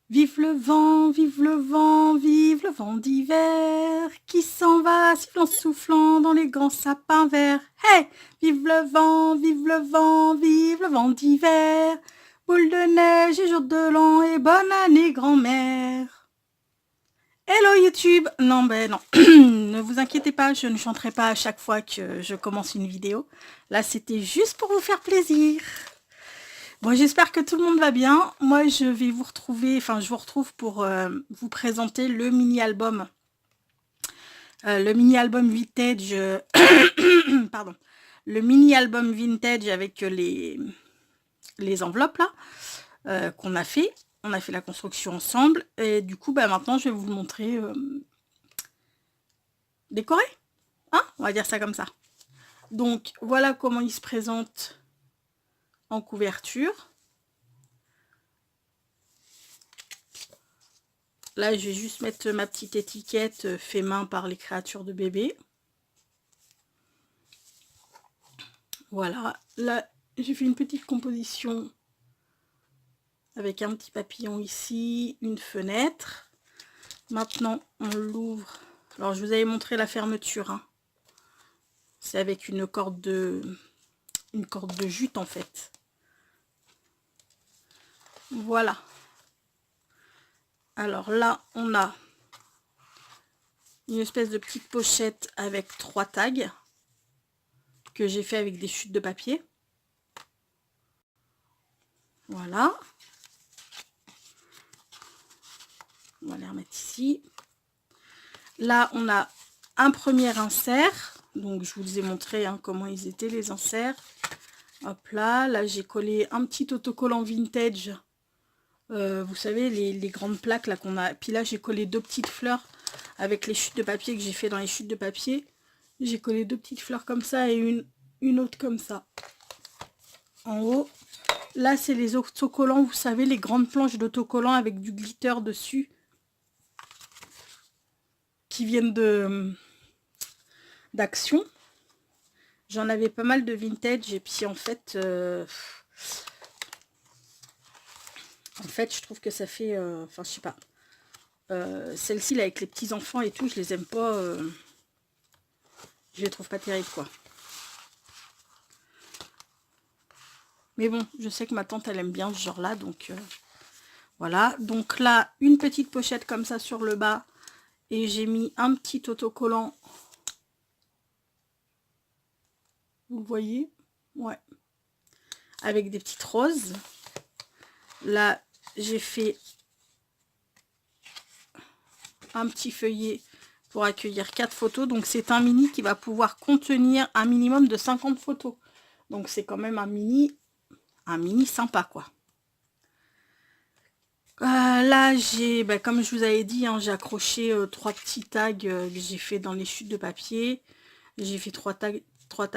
Vive le vent, vive le vent, vive le vent d'hiver qui s'en va sifflant, soufflant dans les grands sapins verts. Hey! Vive le vent, vive le vent, vive le vent d'hiver. Boule de neige et jour de l'an et bonne année grand-mère. Hello YouTube! Non, ben non, ne vous inquiétez pas, je ne chanterai pas à chaque fois que je commence une vidéo. Là, c'était juste pour vous faire plaisir. Bon, j'espère que tout le monde va bien. Moi, je vais vous retrouver, enfin, je vous retrouve pour vous présenter le mini-album. Le mini-album vintage, pardon, le mini-album vintage avec les enveloppes là, qu'on a fait. On a fait la construction ensemble. Et du coup, bah, maintenant, je vais vous le montrer décoré. Hein, on va dire ça comme ça. Donc, voilà comment il se présente en couverture. Là, je vais juste mettre ma petite étiquette fait main par les créatures de bébé. Voilà. Là, j'ai fait une petite composition avec un petit papillon ici, une fenêtre. Maintenant, on l'ouvre. Alors, je vous avais montré la fermeture. Hein. C'est avec une corde de jute, en fait. Voilà. Alors là, on a une espèce de petite pochette avec 3 tags que j'ai fait avec des chutes de papier. Voilà. On va les remettre ici. Là, on a un premier insert. Donc, je vous ai montré hein, comment ils étaient, les inserts. Hop là. Là, j'ai collé un petit autocollant vintage. Vous savez, les grandes plaques là qu'on a. Puis là, j'ai collé 2 petites fleurs avec les chutes de papier que j'ai fait dans les chutes de papier. J'ai collé 2 petites fleurs comme ça et une autre comme ça. En haut. Là, c'est les autocollants. Vous savez, les grandes planches d'autocollants avec du glitter dessus. Qui viennent d'Action. J'en avais pas mal de vintage et puis en fait, je trouve que ça fait, enfin je sais pas, celle-ci là avec les petits enfants et tout, je les aime pas, je les trouve pas terribles quoi. Mais bon, je sais que ma tante elle aime bien ce genre là, donc voilà. Donc là, une petite pochette comme ça sur le bas et j'ai mis un petit autocollant. Vous voyez? Ouais. Avec des petites roses. Là, j'ai fait un petit feuillet pour accueillir 4 photos. Donc, c'est un mini qui va pouvoir contenir un minimum de 50 photos. Donc, c'est quand même un mini sympa, quoi. Là, j'ai, comme je vous avais dit, hein, j'ai accroché 3 petits tags que j'ai fait dans les chutes de papier. J'ai fait 3 tags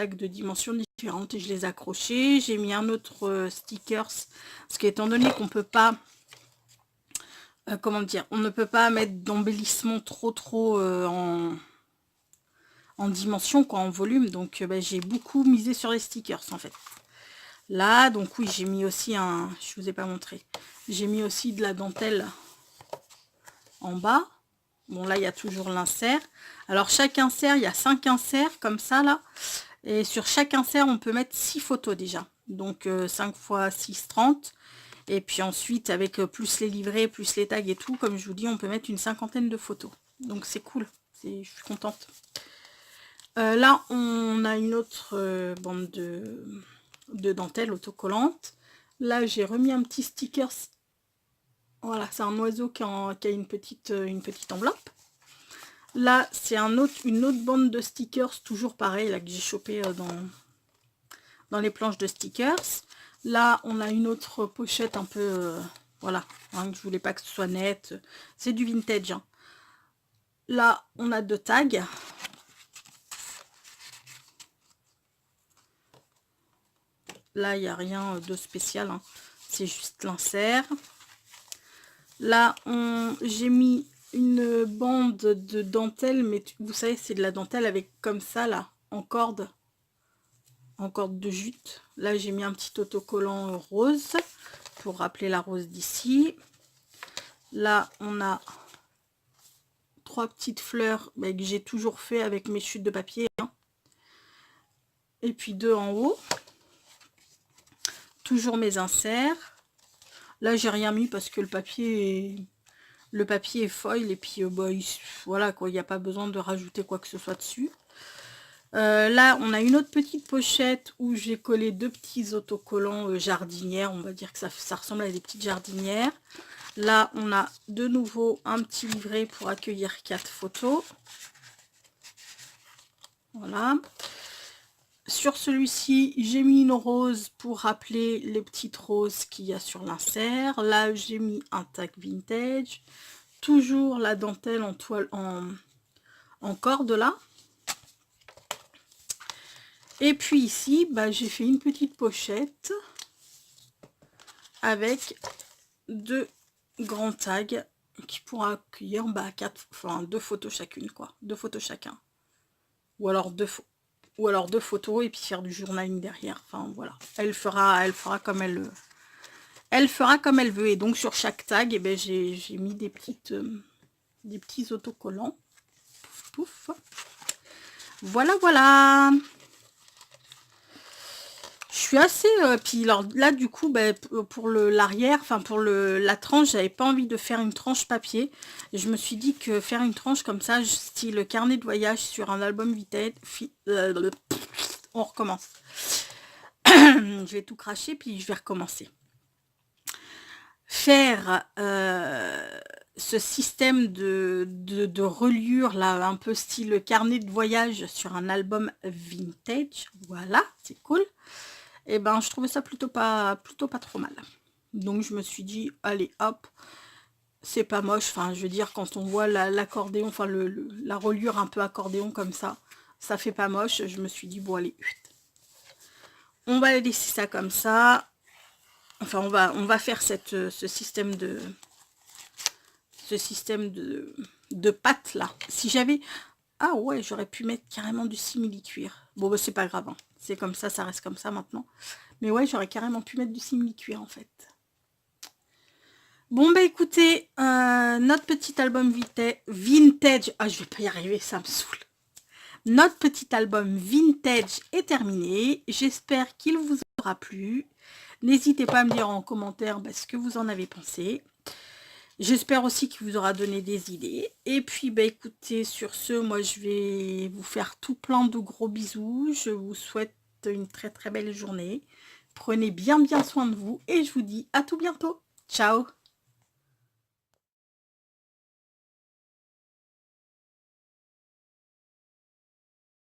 de dimensions différentes et je les ai accrochés. J'ai mis un autre stickers, parce qu'étant donné qu'on peut pas, comment dire, on ne peut pas mettre d'embellissement trop en dimension, quoi, en volume. Donc, j'ai beaucoup misé sur les stickers, en fait. Là, donc oui, j'ai mis aussi je vous ai pas montré. J'ai mis aussi de la dentelle en bas. Bon, là, il y a toujours l'insert. Alors, chaque insert, il y a 5 inserts, comme ça, là. Et sur chaque insert, on peut mettre 6 photos, déjà. Donc, 5 x 6, 30. Et puis ensuite, avec plus les livrets, plus les tags et tout, comme je vous dis, on peut mettre une 50aine de photos. Donc, c'est cool. Je suis contente. Là, on a une autre bande de dentelle autocollante. Là, j'ai remis un petit sticker. Voilà, c'est un oiseau qui a une petite enveloppe. Là, c'est une autre bande de stickers, toujours pareil, là que j'ai chopé dans les planches de stickers. Là, on a une autre pochette un peu, voilà, hein, je voulais pas que ce soit net. C'est du vintage. Hein. Là, on a 2 tags. Là, il n'y a rien de spécial. Hein. C'est juste l'insert. Là, j'ai mis une bande de dentelle, mais vous savez, c'est de la dentelle avec comme ça, là, en corde de jute. Là, j'ai mis un petit autocollant rose pour rappeler la rose d'ici. Là, on a 3 petites fleurs que j'ai toujours fait avec mes chutes de papier. Hein. Et puis 2 en haut. Toujours mes inserts. Là, j'ai rien mis parce que le papier est foil. Et puis, voilà, quoi, il n'y a pas besoin de rajouter quoi que ce soit dessus. Là, on a une autre petite pochette où j'ai collé 2 petits autocollants jardinières. On va dire que ça ressemble à des petites jardinières. Là, on a de nouveau un petit livret pour accueillir 4 photos. Voilà. Sur celui-ci, j'ai mis une rose pour rappeler les petites roses qu'il y a sur l'insert. Là, j'ai mis un tag vintage. Toujours la dentelle en toile en corde là. Et puis ici, j'ai fait une petite pochette avec 2 grands tags qui pourra accueillir 2 photos chacune, quoi. 2 photos chacun. Ou alors 2 photos et puis faire du journaling derrière. Enfin voilà. Elle fera comme elle veut. Et donc sur chaque tag, j'ai mis des petits autocollants. Pouf pouf. Voilà, voilà. Je suis assez... puis là, du coup, pour l'arrière, enfin pour la tranche, j'avais pas envie de faire une tranche papier. Et je me suis dit que faire une tranche comme ça, style carnet de voyage sur un album vintage... on recommence. Je vais tout cracher, puis je vais recommencer. Faire ce système de reliure, là, un peu style carnet de voyage sur un album vintage. Voilà, c'est cool. Et je trouvais ça plutôt pas trop mal. Donc je me suis dit, allez hop, c'est pas moche. Enfin, je veux dire, quand on voit l'accordéon, enfin la reliure un peu accordéon comme ça fait pas moche. Je me suis dit, bon allez, on va laisser ça comme ça. Enfin, on va faire ce système de pâte là. Si j'avais... Ah ouais, j'aurais pu mettre carrément du simili-cuir. Bon, c'est pas grave. Hein. C'est comme ça reste comme ça maintenant. Mais ouais, j'aurais carrément pu mettre du simili-cuir en fait. Bon, écoutez, notre petit album vintage... Ah, je vais pas y arriver, ça me saoule. Notre petit album vintage est terminé. J'espère qu'il vous aura plu. N'hésitez pas à me dire en commentaire ce que vous en avez pensé. J'espère aussi qu'il vous aura donné des idées. Et puis, écoutez, sur ce, moi, je vais vous faire tout plein de gros bisous. Je vous souhaite une très, très belle journée. Prenez bien soin de vous et je vous dis à tout bientôt. Ciao!